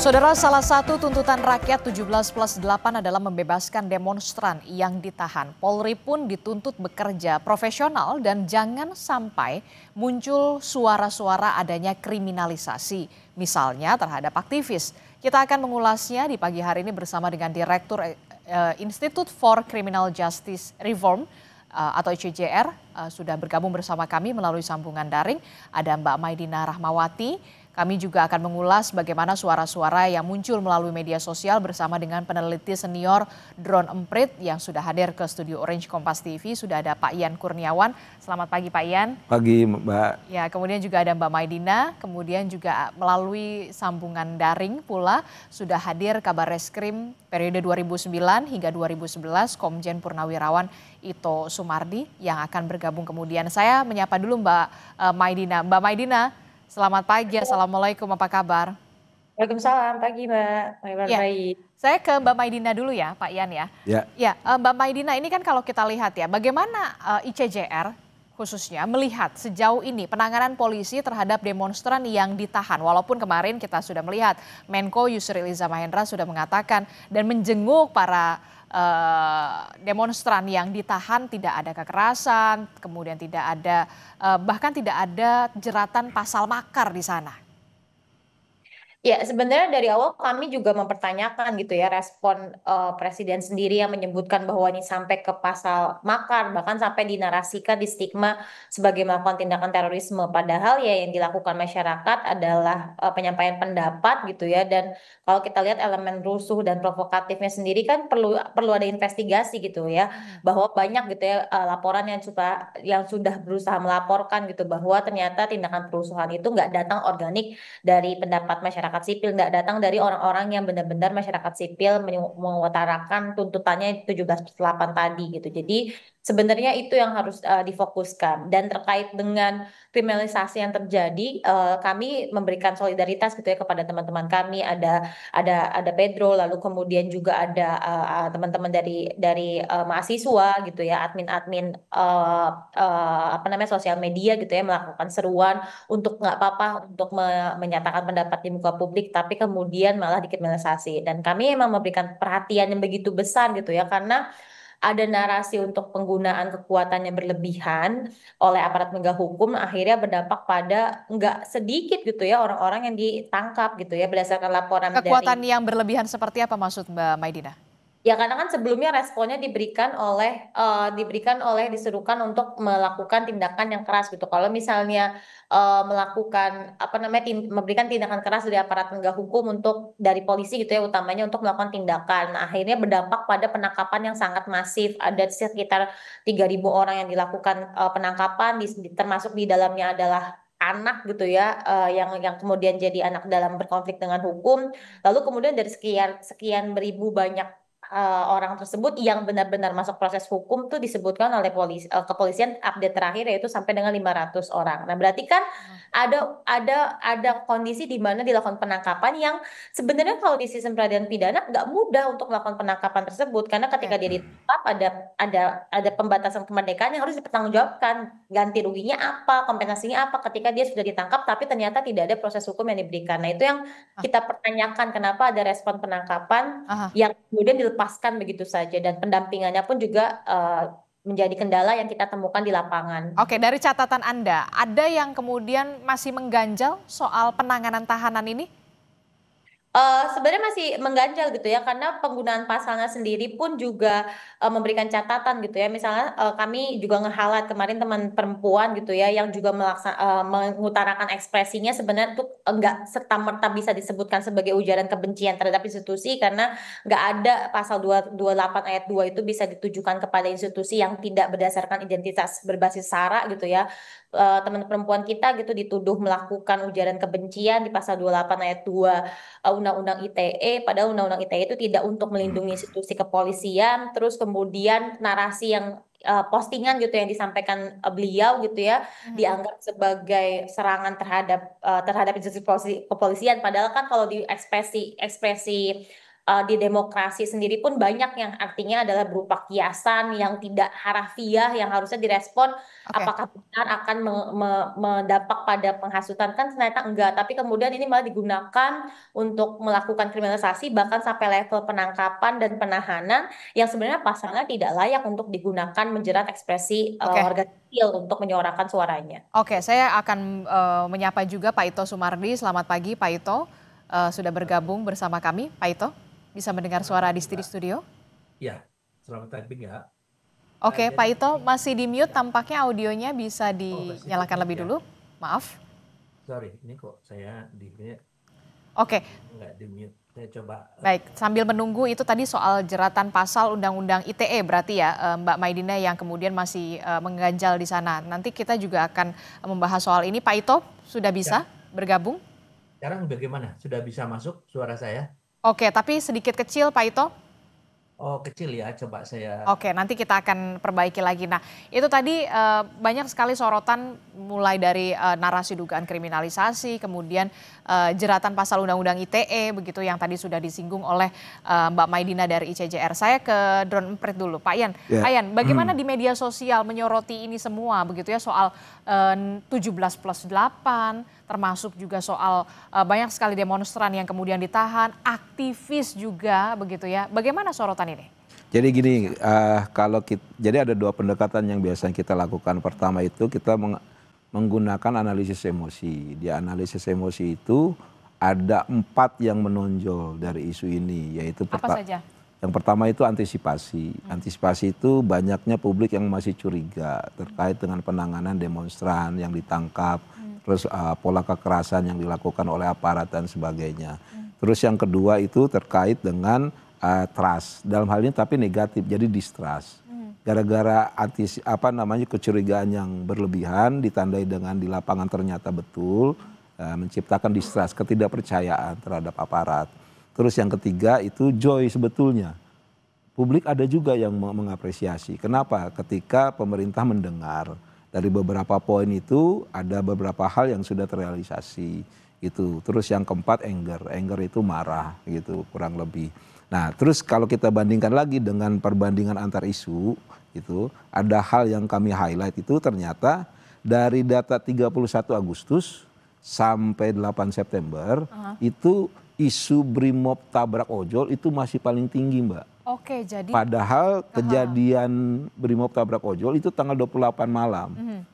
Saudara, salah satu tuntutan rakyat 17+8 adalah membebaskan demonstran yang ditahan. Polri pun dituntut bekerja profesional dan jangan sampai muncul suara-suara adanya kriminalisasi, misalnya terhadap aktivis. Kita akan mengulasnya di pagi hari ini bersama dengan Direktur Institute for Criminal Justice Reform atau ICJR, sudah bergabung bersama kami melalui sambungan daring. Ada Mbak Maidina Rahmawati. Kami juga akan mengulas bagaimana suara-suara yang muncul melalui media sosial bersama dengan peneliti senior Drone Emprit yang sudah hadir ke studio Orange Kompas TV. Sudah ada Pak Ian Kurniawan. Selamat pagi Pak Ian. Pagi Mbak. Ya, kemudian juga ada Mbak Maidina. Kemudian juga melalui sambungan daring pula sudah hadir Kabar Reskrim periode 2009 hingga 2011 Komjen Purnawirawan Ito Sumardi yang akan bergabung kemudian. Saya menyapa dulu Mbak Maidina. Mbak Maidina, selamat pagi, Assalamualaikum, apa kabar? Waalaikumsalam, pagi Mbak, baik. Saya ke Mbak Maidina dulu ya, Pak Ian ya. Ya, Mbak Maidina, ini kan kalau kita lihat ya, bagaimana ICJR khususnya melihat sejauh ini penanganan polisi terhadap demonstran yang ditahan. Walaupun kemarin kita sudah melihat Menko Yusril Iza Mahendra sudah mengatakan dan menjenguk para demonstran yang ditahan, tidak ada kekerasan, kemudian tidak ada bahkan tidak ada jeratan pasal makar di sana. Ya, sebenarnya dari awal kami juga mempertanyakan gitu ya respon Presiden sendiri yang menyebutkan bahwa ini sampai ke pasal makar, bahkan sampai dinarasikan di stigma sebagai melakukan tindakan terorisme. Padahal ya yang dilakukan masyarakat adalah penyampaian pendapat gitu ya. Dan kalau kita lihat elemen rusuh dan provokatifnya sendiri kan perlu ada investigasi gitu ya, bahwa banyak gitu ya laporan yang sudah berusaha melaporkan gitu bahwa ternyata tindakan perusuhan itu nggak datang organik dari pendapat masyarakat sipil, nggak datang dari orang-orang yang benar-benar masyarakat sipil mengutarakan tuntutannya 17+8 tadi gitu. Jadi sebenarnya itu yang harus difokuskan. Dan terkait dengan kriminalisasi yang terjadi, kami memberikan solidaritas gitu ya kepada teman-teman kami. Ada Pedro, lalu kemudian juga ada teman-teman dari mahasiswa gitu ya, admin-admin sosial media gitu ya, melakukan seruan untuk nggak apa-apa untuk menyatakan pendapat di muka publik, tapi kemudian malah dikriminalisasi. Dan kami memang memberikan perhatian yang begitu besar gitu ya, karena ada narasi untuk penggunaan kekuatan yang berlebihan oleh aparat penegak hukum, akhirnya berdampak pada nggak sedikit gitu ya orang-orang yang ditangkap gitu ya, berdasarkan laporan Kekuatan yang berlebihan seperti apa maksud Mbak Maidina? Ya, karena kan sebelumnya responnya diserukan untuk melakukan tindakan yang keras gitu. Kalau misalnya melakukan memberikan tindakan keras dari aparat penegak hukum dari polisi gitu ya, utamanya untuk melakukan tindakan. Nah, akhirnya berdampak pada penangkapan yang sangat masif. Ada sekitar 3.000 orang yang dilakukan penangkapan, termasuk di dalamnya adalah anak gitu ya, yang kemudian jadi anak dalam berkonflik dengan hukum. Lalu kemudian dari sekian beribu banyak orang tersebut yang benar-benar masuk proses hukum tuh disebutkan oleh kepolisian update terakhir yaitu sampai dengan 500 orang. Nah, berarti kan ada kondisi di mana dilakukan penangkapan yang sebenarnya kalau di sistem peradilan pidana nggak mudah untuk melakukan penangkapan tersebut, karena ketika dia ditangkap ada pembatasan kemerdekaan yang harus dipertanggungjawabkan. Ganti ruginya apa, kompensasinya apa ketika dia sudah ditangkap tapi ternyata tidak ada proses hukum yang diberikan. Nah, itu yang kita pertanyakan, kenapa ada respon penangkapan yang kemudian dilepaskan begitu saja, dan pendampingannya pun juga menjadi kendala yang kita temukan di lapangan. Oke, dari catatan Anda, ada yang kemudian masih mengganjal soal penanganan tahanan ini? Sebenarnya masih mengganjal gitu ya, karena penggunaan pasalnya sendiri pun juga memberikan catatan gitu ya. Misalnya kami juga nge-highlight kemarin teman perempuan gitu ya, yang juga mengutarakan ekspresinya sebenarnya tuh enggak serta-merta bisa disebutkan sebagai ujaran kebencian terhadap institusi, karena nggak ada pasal 228 ayat 2 itu bisa ditujukan kepada institusi yang tidak berdasarkan identitas berbasis sara gitu ya. Teman perempuan kita gitu dituduh melakukan ujaran kebencian di pasal 28 ayat 2 Undang-Undang ITE, padahal Undang-Undang ITE itu tidak untuk melindungi institusi kepolisian. Terus kemudian narasi yang postingan gitu yang disampaikan beliau gitu ya, dianggap sebagai serangan terhadap institusi kepolisian. Padahal kan kalau di ekspresi di demokrasi sendiri pun banyak yang artinya adalah berupa kiasan yang tidak harafiah yang harusnya direspon Oke, apakah benar akan mendampak pada penghasutan, kan ternyata enggak, tapi kemudian ini malah digunakan untuk melakukan kriminalisasi bahkan sampai level penangkapan dan penahanan yang sebenarnya pasalnya tidak layak untuk digunakan menjerat ekspresi oke. warga sipil untuk menyuarakan suaranya. Oke, saya akan menyapa juga Pak Ito Sumardi. Selamat pagi Pak Ito, sudah bergabung bersama kami. Pak Ito, bisa mendengar suara di studio? Ya, selamat pagi ya. Oke, Pak Jadi Ito masih di mute, tampaknya audionya bisa masih dinyalakan di-mute lebih ya. dulu. Maaf. Sorry, ini kok saya di-mute, Oke, nggak di-mute. Saya coba. baik. Sambil menunggu itu tadi soal jeratan pasal Undang-Undang ITE berarti ya Mbak Maidina yang kemudian masih mengganjal di sana. Nanti kita juga akan membahas soal ini. Pak Ito sudah bisa Ya, bergabung? sekarang bagaimana? Sudah bisa masuk suara saya? Oke, tapi sedikit kecil Pak Ito. Oh, kecil ya. Coba saya. Oke, nanti kita akan perbaiki lagi. Nah, itu tadi banyak sekali sorotan mulai dari narasi dugaan kriminalisasi, kemudian jeratan pasal Undang-Undang ITE, begitu yang tadi sudah disinggung oleh Mbak Maidina dari ICJR. Saya ke Drone Emprit dulu, Pak Ian. Ya. Pak Ian, bagaimana di media sosial menyoroti ini semua, begitu ya, soal 17+8, termasuk juga soal banyak sekali demonstran yang kemudian ditahan, aktivis juga, begitu ya. Bagaimana sorotan ini? Jadi gini, jadi ada dua pendekatan yang biasanya kita lakukan. Pertama itu kita menggunakan analisis emosi. Di analisis emosi itu ada 4 yang menonjol dari isu ini, yaitu Apa saja? yang pertama itu antisipasi. Antisipasi itu banyaknya publik yang masih curiga terkait dengan penanganan demonstran yang ditangkap, terus pola kekerasan yang dilakukan oleh aparat dan sebagainya. Terus yang kedua itu terkait dengan trust, dalam hal ini tapi negatif, jadi distrust. Gara-gara kecurigaan yang berlebihan ditandai dengan di lapangan ternyata betul, menciptakan distrust, ketidakpercayaan terhadap aparat. Terus yang ketiga itu joy sebetulnya. Publik ada juga yang mengapresiasi. Kenapa? Ketika pemerintah mendengar dari beberapa poin itu ada beberapa hal yang sudah terrealisasi gitu. Terus yang keempat anger itu marah gitu kurang lebih. Nah, terus kalau kita bandingkan lagi dengan perbandingan antar isu itu ada hal yang kami highlight itu ternyata dari data 31 Agustus sampai 8 September itu isu Brimob tabrak ojol itu masih paling tinggi, Mbak. Oke, jadi Padahal kejadian Brimob tabrak ojol itu tanggal 28 malam.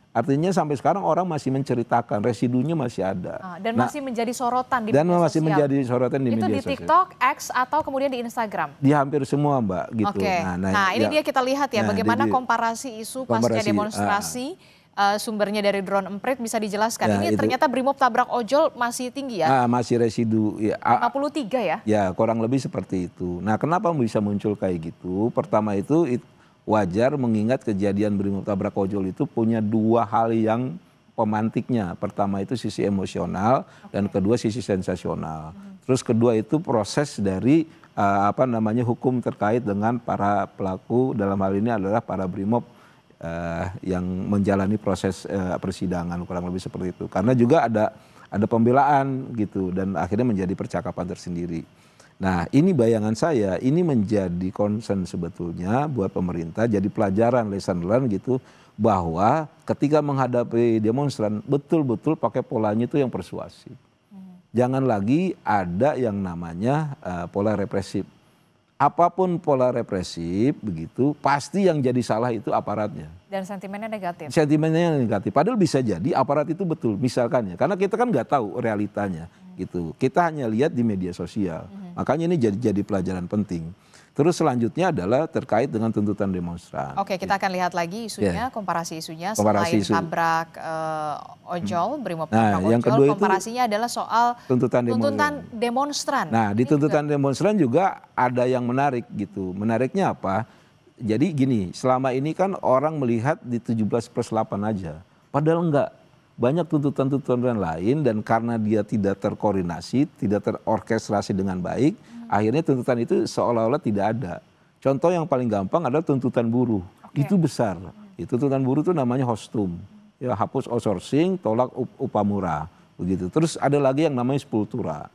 Artinya sampai sekarang orang masih menceritakan, residunya masih ada. dan masih menjadi sorotan di Dan media masih sosial. menjadi sorotan di Itu media di sosial. TikTok, X, atau kemudian di Instagram? Di hampir semua, Mbak, gitu. Oke, nah ini dia kita lihat ya Nah, bagaimana jadi komparasi isu pasca komparasi, demonstrasi, sumbernya dari Drone Emprit bisa dijelaskan. Ya, Ini itu. ternyata Brimob tabrak ojol masih tinggi ya, masih residu. Ya, 53 ya? ya, kurang lebih seperti itu. Nah, kenapa bisa muncul kayak gitu? Pertama itu wajar mengingat kejadian Brimob tabrak ojol itu punya dua hal yang pemantiknya. Pertama itu sisi emosional dan kedua sisi sensasional. Terus kedua itu proses dari hukum terkait dengan para pelaku, dalam hal ini adalah para Brimob yang menjalani proses persidangan, kurang lebih seperti itu. Karena juga ada pembelaan gitu dan akhirnya menjadi percakapan tersendiri. Nah, ini bayangan saya, ini menjadi concern sebetulnya buat pemerintah, jadi pelajaran, lesson learn gitu, bahwa ketika menghadapi demonstran betul-betul pakai polanya itu yang persuasif. Jangan lagi ada yang namanya pola represif. Apapun pola represif begitu, pasti yang jadi salah itu aparatnya. Dan sentimennya negatif. Sentimennya negatif. Padahal bisa jadi aparat itu betul, misalkan ya. Karena kita kan nggak tahu realitanya gitu. Kita hanya lihat di media sosial. Makanya ini jadi pelajaran penting. Terus selanjutnya adalah terkait dengan tuntutan demonstran. Oke, kita akan lihat lagi isunya, komparasi isunya Komparasi selain isu. tabrak ojol, Brimob Nah, tabrak yang ojol, kedua itu komparasinya adalah soal tuntutan demonstran. Nah, di Ini tuntutan demonstran juga ada yang menarik gitu. Menariknya apa? Jadi gini, selama ini kan orang melihat di 17+8 aja. Padahal enggak. Banyak tuntutan-tuntutan lain dan karena dia tidak terkoordinasi, tidak terorkestrasi dengan baik, akhirnya tuntutan itu seolah-olah tidak ada. Contoh yang paling gampang adalah tuntutan buruh. Itu besar. Itu tuntutan buruh itu namanya hostum. Ya, hapus outsourcing, tolak upah murah. Begitu. Terus ada lagi yang namanya sepultura.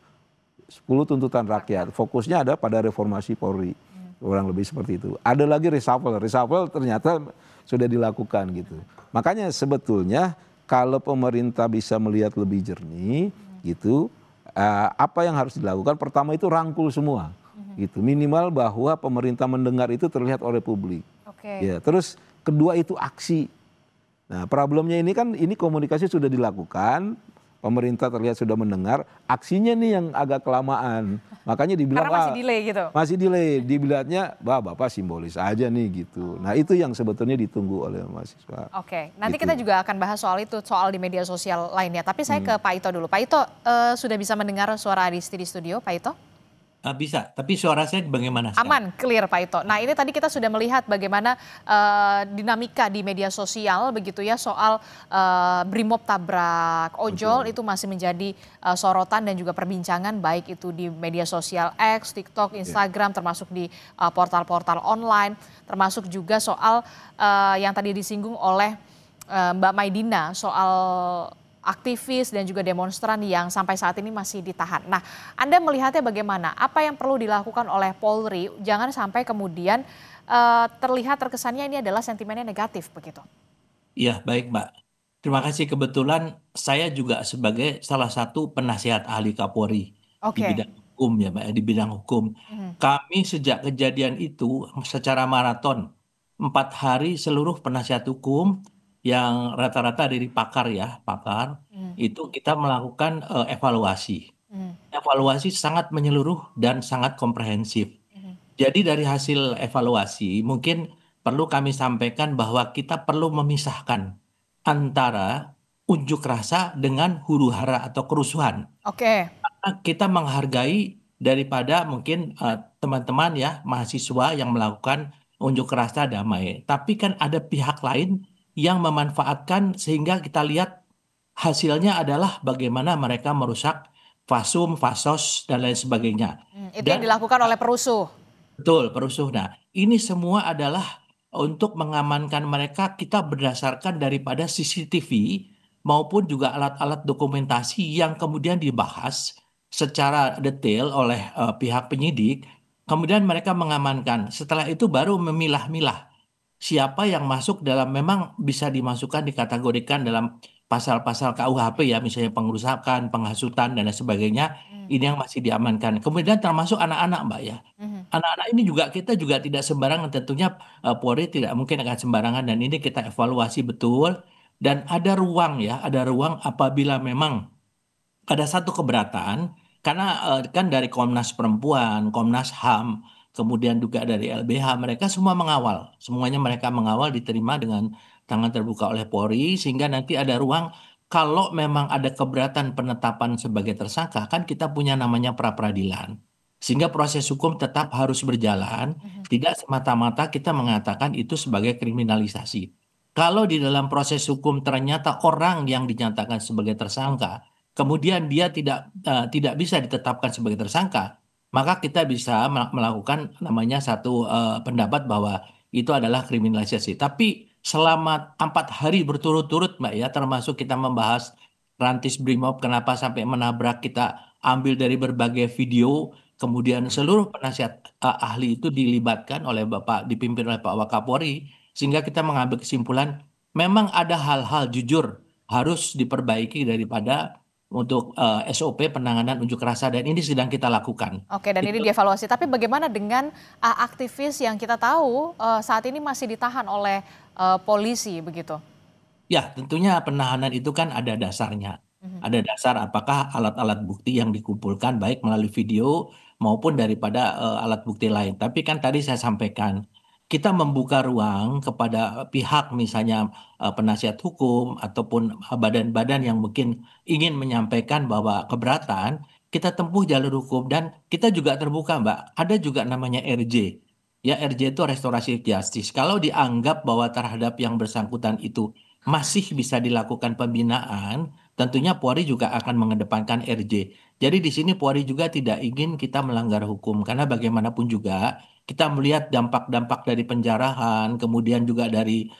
10 tuntutan rakyat. Fokusnya ada pada reformasi Polri. Kurang lebih seperti itu. Ada lagi reshuffle. Reshuffle ternyata sudah dilakukan gitu. Makanya sebetulnya kalau pemerintah bisa melihat lebih jernih gitu, apa yang harus dilakukan? Pertama itu rangkul semua. Gitu. Minimal bahwa pemerintah mendengar itu terlihat oleh publik. Ya, terus kedua itu aksi. Nah, problemnya ini kan ini komunikasi sudah dilakukan, pemerintah terlihat sudah mendengar, aksinya nih yang agak kelamaan. Makanya dibilang Karena masih delay gitu. Masih delay, dibilangnya Bapak simbolis aja nih gitu. Nah, itu yang sebetulnya ditunggu oleh mahasiswa. Oke, nanti Gitu. kita juga akan bahas soal itu, soal di media sosial lainnya. Tapi saya ke Pak Ito dulu. Pak Ito, sudah bisa mendengar suara Adisti di studio, Pak Ito? Bisa, tapi suara saya bagaimana sekarang? Aman, clear Pak Ito. Nah, ini tadi kita sudah melihat bagaimana dinamika di media sosial begitu ya soal Brimob tabrak ojol itu masih menjadi sorotan dan juga perbincangan baik itu di media sosial X, TikTok, Instagram, termasuk di portal-portal online, termasuk juga soal yang tadi disinggung oleh Mbak Maidina soal aktivis dan juga demonstran yang sampai saat ini masih ditahan. Nah, Anda melihatnya bagaimana? Apa yang perlu dilakukan oleh Polri? Jangan sampai kemudian terlihat terkesannya ini adalah sentimennya negatif begitu. Iya, baik Mbak. Terima kasih. Kebetulan saya juga sebagai salah satu penasihat ahli Kapolri di bidang hukum ya Mbak, di bidang hukum. Kami sejak kejadian itu secara maraton 4 hari seluruh penasihat hukum yang rata-rata dari pakar itu kita melakukan evaluasi. Evaluasi sangat menyeluruh dan sangat komprehensif. Jadi dari hasil evaluasi mungkin perlu kami sampaikan bahwa kita perlu memisahkan antara unjuk rasa dengan huru-hara atau kerusuhan. Karena kita menghargai daripada mungkin teman-teman ya mahasiswa yang melakukan unjuk rasa damai. Tapi kan ada pihak lain yang memanfaatkan sehingga kita lihat hasilnya adalah bagaimana mereka merusak fasum, fasos, dan lain sebagainya. Itu yang dilakukan oleh perusuh. Betul, perusuh. Nah, ini semua adalah untuk mengamankan mereka kita berdasarkan daripada CCTV maupun juga alat-alat dokumentasi yang kemudian dibahas secara detail oleh pihak penyidik. Kemudian mereka mengamankan. Setelah itu baru memilah-milah siapa yang masuk dalam memang bisa dimasukkan dikategorikan dalam pasal-pasal KUHP ya, misalnya pengerusakan, penghasutan dan lain sebagainya. Ini yang masih diamankan. Kemudian termasuk anak-anak Mbak ya. Anak-anak ini juga kita juga tidak sembarangan, tentunya Polri tidak mungkin akan sembarangan dan ini kita evaluasi betul dan ada ruang ya, ada ruang apabila memang ada satu keberatan karena kan dari Komnas Perempuan, Komnas HAM, kemudian juga dari LBH mereka semua mengawal, semuanya mereka mengawal diterima dengan tangan terbuka oleh Polri sehingga nanti ada ruang kalau memang ada keberatan penetapan sebagai tersangka kan kita punya namanya pra peradilan. Sehingga proses hukum tetap harus berjalan, tidak semata-mata kita mengatakan itu sebagai kriminalisasi. Kalau di dalam proses hukum ternyata orang yang dinyatakan sebagai tersangka, kemudian dia tidak bisa ditetapkan sebagai tersangka, maka kita bisa melakukan namanya satu pendapat bahwa itu adalah kriminalisasi. Tapi selama 4 hari berturut-turut Mbak ya, termasuk kita membahas Rantis Brimob kenapa sampai menabrak, kita ambil dari berbagai video. Kemudian seluruh penasihat ahli itu dilibatkan oleh dipimpin oleh Pak Wakapolri, sehingga kita mengambil kesimpulan memang ada hal-hal jujur harus diperbaiki daripada untuk SOP penanganan unjuk rasa dan ini sedang kita lakukan. Oke, dan ini dievaluasi. Tapi bagaimana dengan aktivis yang kita tahu saat ini masih ditahan oleh polisi begitu? Ya, tentunya penahanan itu kan ada dasarnya. Ada dasar apakah alat-alat bukti yang dikumpulkan baik melalui video maupun daripada alat bukti lain. Tapi kan tadi saya sampaikan, kita membuka ruang kepada pihak misalnya penasihat hukum ataupun badan-badan yang mungkin ingin menyampaikan bahwa keberatan, kita tempuh jalur hukum dan kita juga terbuka Mbak. Ada juga namanya RJ. Ya RJ itu restoratif justice. Kalau dianggap bahwa terhadap yang bersangkutan itu masih bisa dilakukan pembinaan, tentunya Polri juga akan mengedepankan RJ. Jadi di sini Polri juga tidak ingin kita melanggar hukum karena bagaimanapun juga kita melihat dampak-dampak dari penjarahan, kemudian juga dari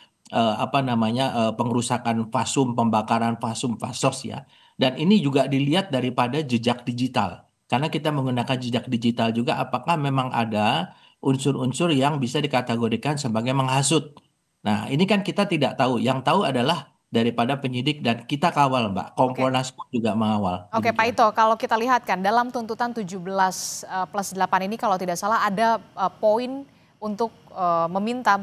pengerusakan fasum, pembakaran fasum, fasos ya. Dan ini juga dilihat daripada jejak digital. Karena kita menggunakan jejak digital juga, apakah memang ada unsur-unsur yang bisa dikategorikan sebagai menghasut. Nah, ini kan kita tidak tahu. Yang tahu adalah daripada penyidik dan kita kawal, Mbak. Oke. Kompolnas pun juga mengawal. Oke, Pak Demikian. Ito, kalau kita lihat kan dalam tuntutan 17+8 ini kalau tidak salah ada poin untuk meminta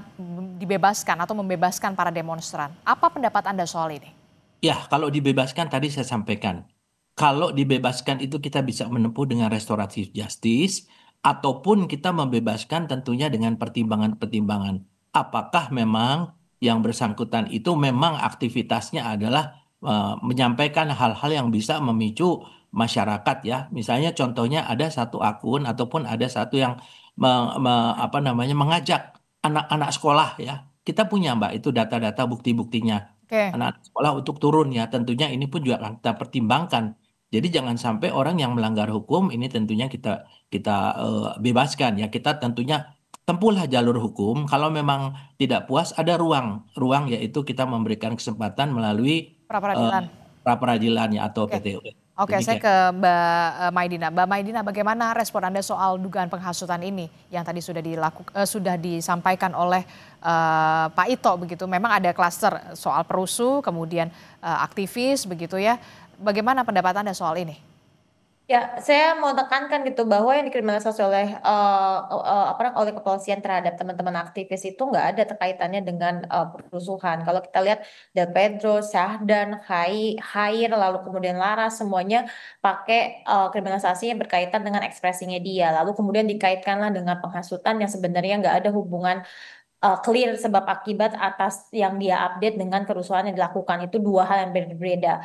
dibebaskan atau membebaskan para demonstran. Apa pendapat Anda soal ini? Ya, kalau dibebaskan tadi saya sampaikan. Kalau dibebaskan itu kita bisa menempuh dengan restoratif justice ataupun kita membebaskan tentunya dengan pertimbangan-pertimbangan. Apakah memang yang bersangkutan itu memang aktivitasnya adalah menyampaikan hal-hal yang bisa memicu masyarakat ya. Misalnya contohnya ada satu akun ataupun ada satu yang apa namanya mengajak anak-anak sekolah ya. Kita punya Mbak itu data-data bukti-buktinya Oke. anak-anak sekolah untuk turun ya. Tentunya ini pun juga akan kita pertimbangkan. Jadi jangan sampai orang yang melanggar hukum ini tentunya kita kita bebaskan ya. Kita tentunya tempuhlah jalur hukum. Kalau memang tidak puas ada ruang yaitu kita memberikan kesempatan melalui eh, Pra-peradilan. pra peradilan ya atau Oke. PTU. Oke, saya Demikian. ke Mbak Maidina. Mbak Maidina, bagaimana respon Anda soal dugaan penghasutan ini yang tadi sudah disampaikan oleh Pak Ito begitu. Memang ada klaster soal perusuh, kemudian aktivis begitu ya. Bagaimana pendapat Anda soal ini? Ya, saya mau tekankan gitu bahwa yang dikriminalisasi oleh oleh kepolisian terhadap teman-teman aktivis itu nggak ada terkaitannya dengan perusuhan. Kalau kita lihat Del Pedro, Syahdan, Khair, lalu kemudian Laras, semuanya pakai kriminalisasi yang berkaitan dengan ekspresinya dia. Lalu kemudian dikaitkanlah dengan penghasutan yang sebenarnya nggak ada hubungan clear sebab akibat atas yang dia update dengan kerusuhan yang dilakukan. Itu dua hal yang berbeda.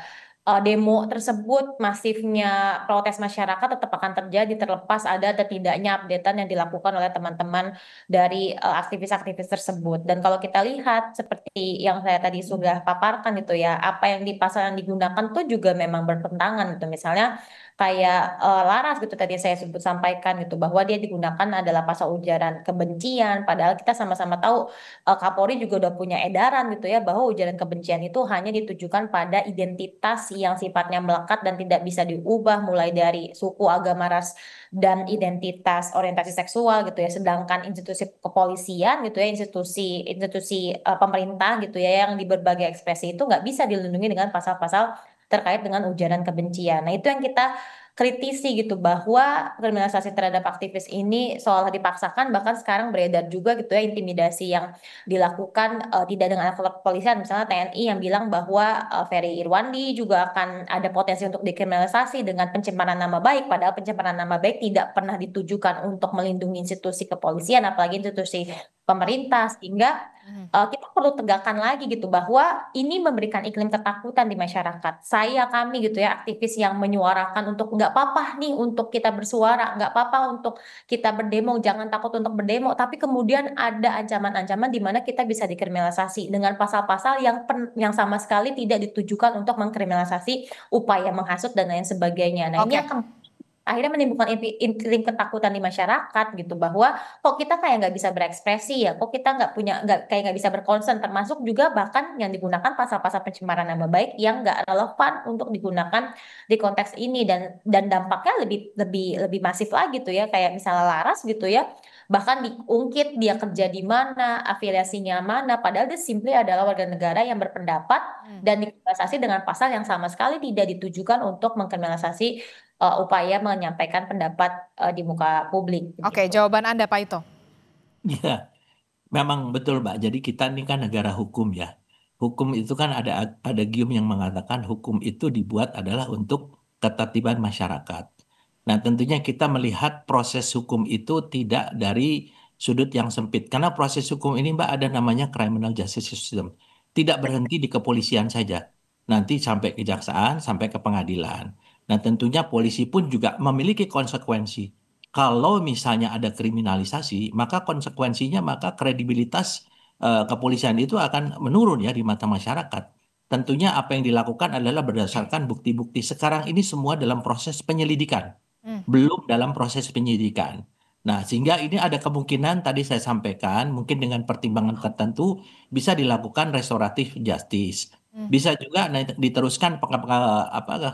Demo tersebut, masifnya protes masyarakat tetap akan terjadi terlepas ada atau tidaknya updatean yang dilakukan oleh teman-teman dari aktivis-aktivis tersebut. Dan kalau kita lihat seperti yang saya tadi sudah paparkan itu ya, apa yang di pasal yang digunakan tuh juga memang bertentangan gitu. Misalnya kayak Laras gitu tadi saya sampaikan gitu bahwa dia digunakan adalah pasal ujaran kebencian, padahal kita sama-sama tahu Kapolri juga udah punya edaran gitu ya bahwa ujaran kebencian itu hanya ditujukan pada identitas yang sifatnya melekat dan tidak bisa diubah mulai dari suku, agama, ras dan identitas orientasi seksual gitu ya. Sedangkan institusi kepolisian gitu ya, institusi pemerintah gitu ya yang di berbagai ekspresi itu nggak bisa dilindungi dengan pasal-pasal terkait dengan ujaran kebencian. Nah, itu yang kita kritisi gitu bahwa kriminalisasi terhadap aktivis ini seolah dipaksakan, bahkan sekarang beredar juga gitu ya intimidasi yang dilakukan tidak dengan alat kepolisian, misalnya TNI yang bilang bahwa Ferry Irwandi juga akan ada potensi untuk dikriminalisasi dengan pencemaran nama baik, padahal pencemaran nama baik tidak pernah ditujukan untuk melindungi institusi kepolisian apalagi institusi pemerintah, sehingga kita perlu tegakkan lagi gitu bahwa ini memberikan iklim ketakutan di masyarakat. Kami gitu ya aktivis yang menyuarakan untuk nggak apa-apa nih untuk kita bersuara, nggak apa-apa untuk kita berdemo, jangan takut untuk berdemo. Tapi kemudian ada ancaman-ancaman di mana kita bisa dikriminalisasi dengan pasal-pasal yang sama sekali tidak ditujukan untuk mengkriminalisasi upaya menghasut dan lain sebagainya. Nah, ini Oke. akan akhirnya menimbulkan iklim ketakutan di masyarakat gitu bahwa kok kita kayak nggak bisa berekspresi ya, kok kita kayak nggak bisa berkonsen, termasuk juga bahkan yang digunakan pasal-pasal pencemaran nama baik yang nggak relevan untuk digunakan di konteks ini, dan dampaknya lebih lebih lebih masif lagi tuh ya, kayak misalnya Laras gitu ya, bahkan diungkit dia kerja di mana, afiliasinya mana, padahal dia simply adalah warga negara yang berpendapat dan dikriminalisasi dengan pasal yang sama sekali tidak ditujukan untuk mengkriminalisasi upaya menyampaikan pendapat di muka publik Oke, begitu. jawaban Anda Pak Ito. Ya, memang betul Mbak. Jadi kita ini kan negara hukum ya. Hukum itu kan ada gium yang mengatakan hukum itu dibuat adalah untuk ketertiban masyarakat. Nah, tentunya kita melihat proses hukum itu tidak dari sudut yang sempit. Karena proses hukum ini Mbak ada namanya criminal justice system. Tidak berhenti di kepolisian saja. Nanti sampai kejaksaan, sampai ke pengadilan. Nah, tentunya polisi pun juga memiliki konsekuensi. Kalau misalnya ada kriminalisasi, maka konsekuensinya maka kredibilitas kepolisian itu akan menurun ya di mata masyarakat. Tentunya apa yang dilakukan adalah berdasarkan bukti-bukti. Sekarang ini semua dalam proses penyelidikan, belum dalam proses penyidikan. Nah, sehingga ini ada kemungkinan tadi saya sampaikan, mungkin dengan pertimbangan tertentu bisa dilakukan restoratif justice. Bisa juga diteruskan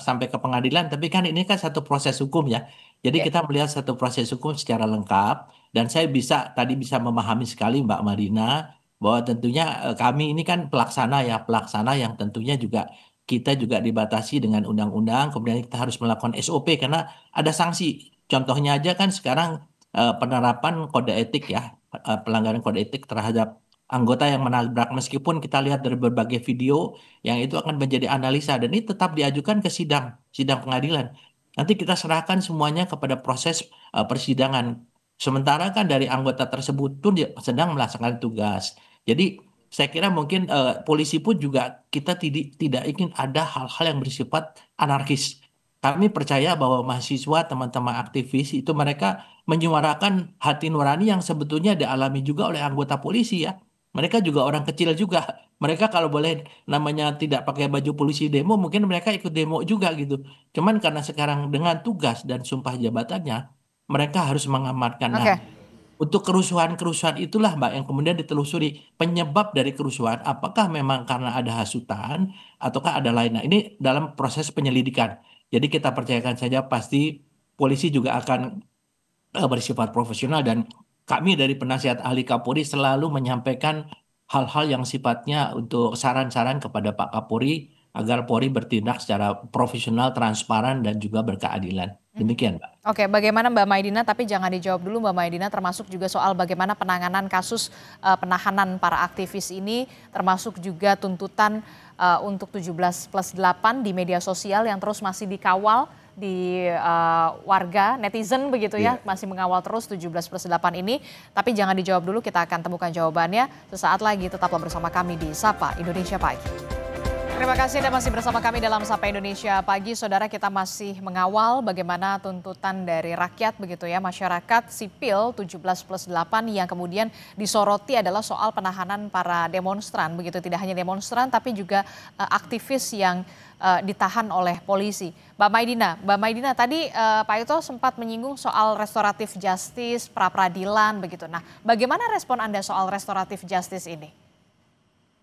sampai ke pengadilan, tapi kan ini kan satu proses hukum ya. Jadi Ya. kita melihat satu proses hukum secara lengkap, dan saya tadi bisa memahami sekali Mbak Marina bahwa tentunya kami ini kan pelaksana yang tentunya juga kita juga dibatasi dengan undang-undang, kemudian kita harus melakukan SOP karena ada sanksi. Contohnya aja kan sekarang penerapan kode etik ya, pelanggaran kode etik terhadap anggota yang menabrak, meskipun kita lihat dari berbagai video yang itu akan menjadi analisa dan ini tetap diajukan ke sidang pengadilan. Nanti kita serahkan semuanya kepada proses persidangan. Sementara kan dari anggota tersebut pun dia sedang melaksanakan tugas. Jadi saya kira mungkin polisi pun juga kita tidak ingin ada hal-hal yang bersifat anarkis. Kami percaya bahwa mahasiswa, teman-teman aktivis itu mereka menyuarakan hati nurani yang sebetulnya dialami juga oleh anggota polisi ya. Mereka juga orang kecil juga. Mereka kalau boleh namanya tidak pakai baju polisi demo, mungkin mereka ikut demo juga gitu. Cuman karena sekarang dengan tugas dan sumpah jabatannya, mereka harus mengamankan. Nah, Oke, untuk kerusuhan-kerusuhan itulah Mbak yang kemudian ditelusuri penyebab dari kerusuhan, apakah memang karena ada hasutan ataukah ada lain. Nah, ini dalam proses penyelidikan. Jadi kita percayakan saja pasti polisi juga akan bersifat profesional dan kami dari penasihat ahli Kapolri selalu menyampaikan hal-hal yang sifatnya untuk saran-saran kepada Pak Kapolri agar Polri bertindak secara profesional, transparan dan juga berkeadilan. Demikian, Mbak. oke. Bagaimana Mbak Maidina? Tapi jangan dijawab dulu Mbak Maidina, termasuk juga soal bagaimana penanganan kasus penahanan para aktivis ini, termasuk juga tuntutan untuk 17+8 di media sosial yang terus masih dikawal di warga netizen begitu ya, masih mengawal terus 17+8 ini. Tapi jangan dijawab dulu, kita akan temukan jawabannya sesaat lagi. Tetaplah bersama kami di Sapa Indonesia Pagi. Terima kasih Anda masih bersama kami dalam Sapa Indonesia Pagi. Saudara, kita masih mengawal bagaimana tuntutan dari rakyat begitu ya, masyarakat sipil 17+8 yang kemudian disoroti adalah soal penahanan para demonstran begitu. Tidak hanya demonstran tapi juga aktivis yang ditahan oleh polisi. Mbak Maidina tadi Pak Ito sempat menyinggung soal restoratif justice, pra-peradilan begitu. Nah, bagaimana respon Anda soal restoratif justice ini?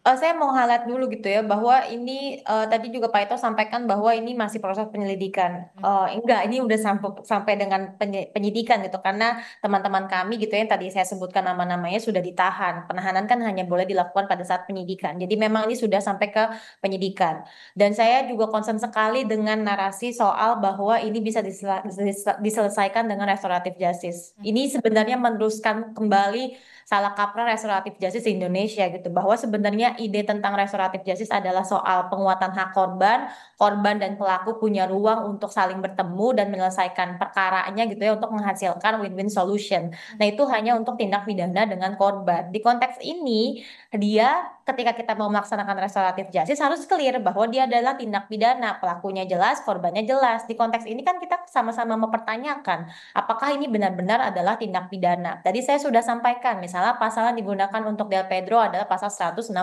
Saya mau highlight dulu gitu ya bahwa ini tadi juga Pak Ito sampaikan bahwa ini masih proses penyelidikan. Enggak, ini udah sampai dengan penyidikan gitu karena teman-teman kami gitu ya yang tadi saya sebutkan nama-namanya sudah ditahan. Penahanan kan hanya boleh dilakukan pada saat penyidikan. Jadi memang ini sudah sampai ke penyidikan. Dan saya juga concern sekali dengan narasi soal bahwa ini bisa diselesaikan dengan restoratif justice. Ini sebenarnya meneruskan kembali salah kaprah restoratif justice di Indonesia gitu, bahwa sebenarnya ide tentang restoratif justice adalah soal penguatan hak korban, korban dan pelaku punya ruang untuk saling bertemu dan menyelesaikan perkaranya gitu ya untuk menghasilkan win-win solution. Nah, itu hanya untuk tindak pidana dengan korban. Di konteks ini, dia ketika kita mau melaksanakan restoratif justice harus clear bahwa dia adalah tindak pidana, pelakunya jelas, korbannya jelas. Di konteks ini kan kita sama-sama mempertanyakan apakah ini benar-benar adalah tindak pidana. Tadi saya sudah sampaikan, misalnya pasal yang digunakan untuk Del Pedro adalah pasal 160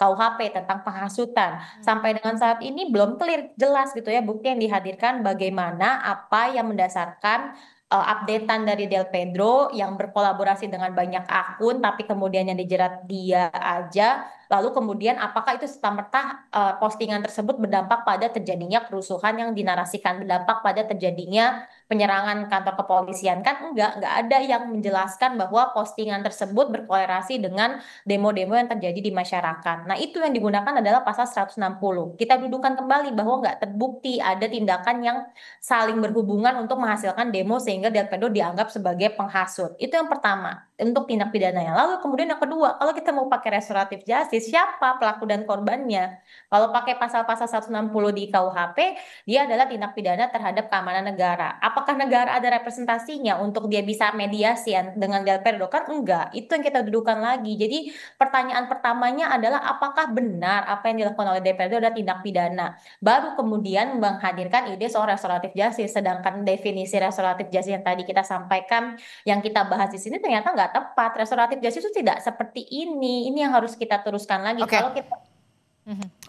KUHP tentang penghasutan. Sampai dengan saat ini belum clear, jelas gitu ya bukti yang dihadirkan bagaimana apa yang mendasarkan updatean dari Del Pedro yang berkolaborasi dengan banyak akun tapi kemudian yang dijerat dia aja. Lalu kemudian apakah itu serta-merta postingan tersebut berdampak pada terjadinya kerusuhan yang dinarasikan, berdampak pada terjadinya penyerangan kantor kepolisian? Kan enggak ada yang menjelaskan bahwa postingan tersebut berkorelasi dengan demo-demo yang terjadi di masyarakat. Nah, itu yang digunakan adalah pasal 160. Kita dudukkan kembali bahwa enggak terbukti ada tindakan yang saling berhubungan untuk menghasilkan demo sehingga Del Pedro dianggap sebagai penghasut. Itu yang pertama, untuk tindak pidananya. Lalu kemudian yang kedua, kalau kita mau pakai restoratif justice, siapa pelaku dan korbannya? Kalau pakai pasal-pasal 160 di KUHP, dia adalah tindak pidana terhadap keamanan negara. Apakah negara ada representasinya untuk dia bisa mediasi dengan Del Pedro? Kan enggak. Itu yang kita dudukan lagi. Jadi pertanyaan pertamanya adalah apakah benar apa yang dilakukan oleh Del Pedro adalah tindak pidana? Baru kemudian menghadirkan ide soal restoratif justice. Sedangkan definisi restoratif justice yang tadi kita sampaikan, yang kita bahas di sini ternyata nggak tepat. Restoratif justice itu tidak seperti ini. Ini yang harus kita teruskan lagi. Oke. Kalau kita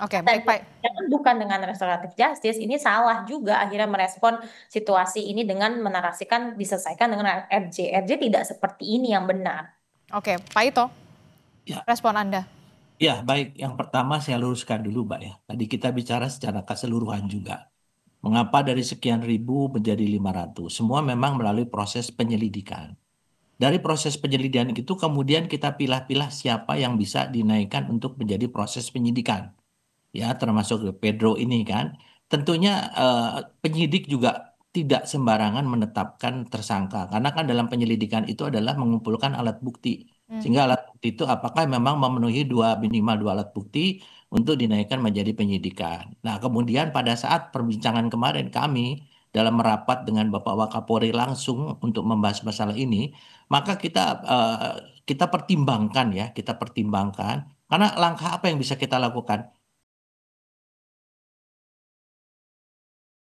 Oke, baik Pak. bukan dengan restoratif justice, ini salah juga akhirnya merespon situasi ini dengan menarasikan diselesaikan dengan RJ. RJ tidak seperti ini yang benar. Oke, Pak Ito, Ya. respon Anda. Ya, baik. Yang pertama saya luruskan dulu, Mbak ya. Tadi kita bicara secara keseluruhan juga. Mengapa dari sekian ribu menjadi 500? Semua memang melalui proses penyelidikan. Dari proses penyelidikan itu kemudian kita pilah-pilah siapa yang bisa dinaikkan untuk menjadi proses penyidikan. Ya, termasuk Pedro ini kan. Tentunya penyidik juga tidak sembarangan menetapkan tersangka karena kan dalam penyelidikan itu adalah mengumpulkan alat bukti. Sehingga alat bukti itu apakah memang memenuhi minimal dua alat bukti untuk dinaikkan menjadi penyidikan. Nah, kemudian pada saat perbincangan kemarin kami dalam merapat dengan Bapak Wakapolri langsung untuk membahas masalah ini, maka kita pertimbangkan ya, kita pertimbangkan karena langkah apa yang bisa kita lakukan?